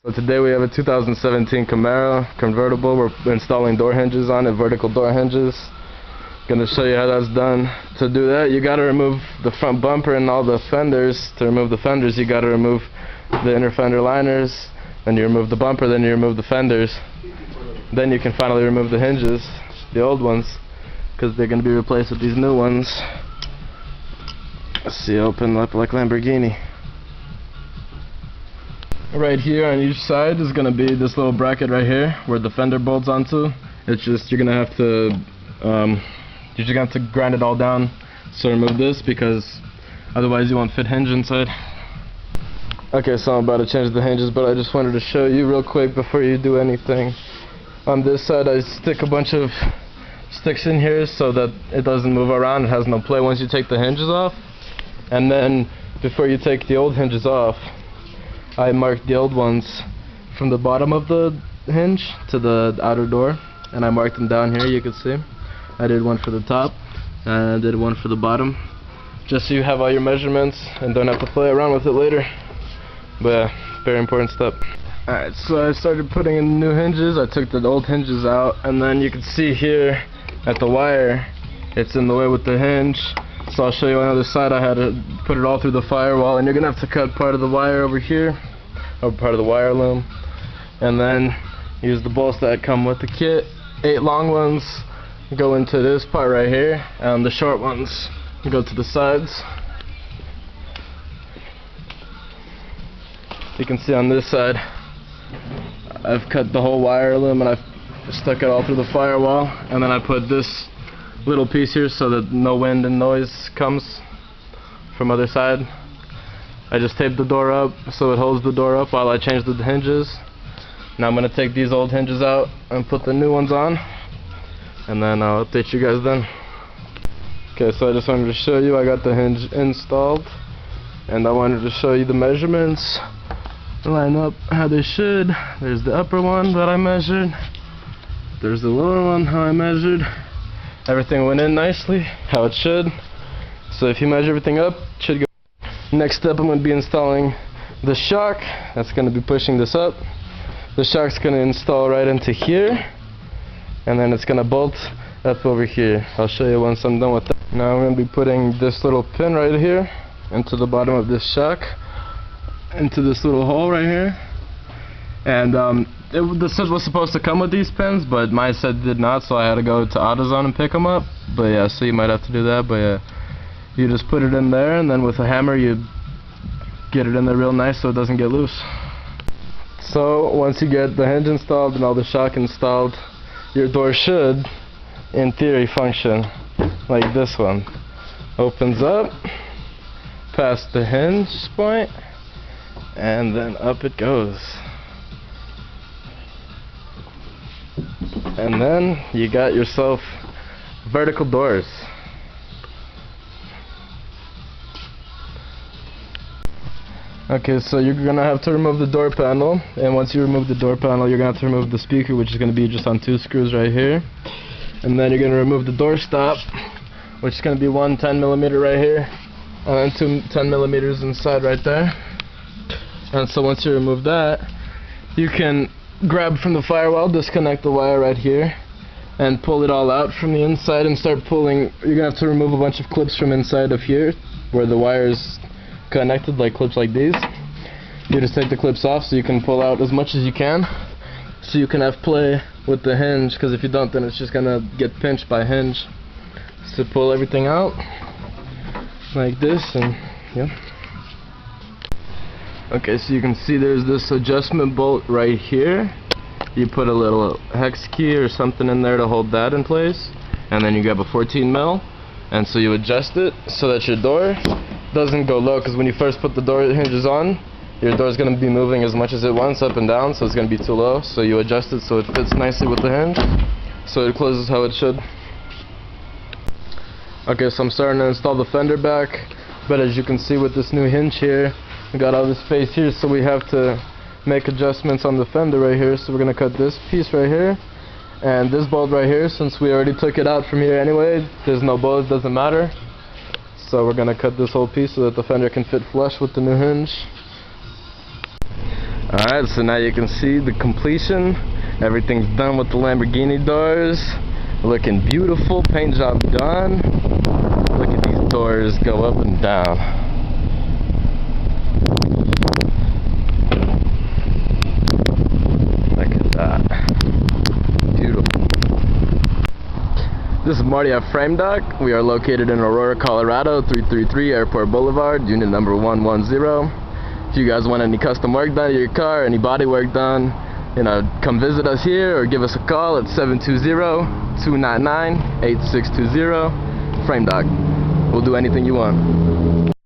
So today we have a 2017 Camaro convertible. We're installing door hinges on it, vertical door hinges. Gonna show you how that's done. To do that, you gotta remove the front bumper and all the fenders. To remove the fenders, you gotta remove the inner fender liners. Then you remove the bumper, then you remove the fenders. Then you can finally remove the hinges, the old ones, because they're gonna be replaced with these new ones. Let's see, open up like Lamborghini. Right here on each side is going to be this little bracket right here where the fender bolts onto. It's just, you're going to have to grind it all down. So remove this because otherwise you won't fit hinge inside. Okay, so I'm about to change the hinges, but I just wanted to show you real quick before you do anything. On this side I stick a bunch of sticks in here so that it doesn't move around, it has no play once you take the hinges off. And then before you take the old hinges off, I marked the old ones from the bottom of the hinge to the outer door, and I marked them down here. You can see I did one for the top and I did one for the bottom, just so you have all your measurements and don't have to play around with it later. But yeah, very important step. Alright, so I started putting in new hinges. I took the old hinges out, and then you can see here at the wire it's in the way with the hinge. So I'll show you on the other side. I had to put it all through the firewall, and you're gonna have to cut part of the wire over here, or part of the wire loom, and then use the bolts that come with the kit. 8 long ones go into this part right here, and the short ones go to the sides. You can see on this side I've cut the whole wire loom and I've stuck it all through the firewall, and then I put this little piece here so that no wind and noise comes from other side. I just taped the door up so it holds the door up while I change the hinges. Now I'm going to take these old hinges out and put the new ones on, and then I'll update you guys then. Okay, so I just wanted to show you I got the hinge installed, and I wanted to show you the measurements line up how they should. There's the upper one that I measured, there's the lower one how I measured. Everything went in nicely, how it should. So if you measure everything up, it should go. Next step, I'm going to be installing the shock. That's going to be pushing this up. The shock's going to install right into here, and then it's going to bolt up over here. I'll show you once I'm done with that. Now I'm going to be putting this little pin right here into the bottom of this shock, into this little hole right here. And this was supposed to come with these pins, but my set did not, so I had to go to AutoZone and pick them up. But yeah, so you might have to do that. But yeah, you just put it in there, and then with a hammer you get it in there real nice so it doesn't get loose. So once you get the hinge installed and all the shock installed, your door should, in theory, function like this one. Opens up past the hinge point, and then up it goes. And then you got yourself vertical doors. Okay, so you're gonna have to remove the door panel, and once you remove the door panel, you're gonna have to remove the speaker, which is gonna be just on 2 screws right here. And then you're gonna remove the doorstop, which is gonna be one 10mm right here, and then 2 10mm inside right there. And so once you remove that, you can grab from the firewall, disconnect the wire right here, and pull it all out from the inside and start pulling. You're gonna have to remove a bunch of clips from inside of here where the wire is connected, like clips like these. You just take the clips off so you can pull out as much as you can, so you can have play with the hinge, because if you don't, then it's just gonna get pinched by hinge. So pull everything out like this, and yeah. Okay, so you can see there's this adjustment bolt right here. You put a little hex key or something in there to hold that in place, and then you grab a 14mm, and so you adjust it so that your door doesn't go low, because when you first put the door hinges on, your door is going to be moving as much as it wants up and down, so it's going to be too low. So you adjust it so it fits nicely with the hinge, so it closes how it should. Okay, so I'm starting to install the fender back, but as you can see with this new hinge here, we got all this space here, so we have to make adjustments on the fender right here. So we're going to cut this piece right here, and this bolt right here, since we already took it out from here anyway, there's no bolt, doesn't matter. So we're going to cut this whole piece so that the fender can fit flush with the new hinge. Alright, so now you can see the completion. Everything's done with the Lamborghini doors. Looking beautiful, paint job done. Look at these doors go up and down. Look at that. Beautiful. This is Marty at Frame Dock. We are located in Aurora, Colorado, 333 Airport Boulevard, unit number 110. If you guys want any custom work done to your car, any body work done, come visit us here or give us a call at 720-299-8620. Frame Dock. We'll do anything you want.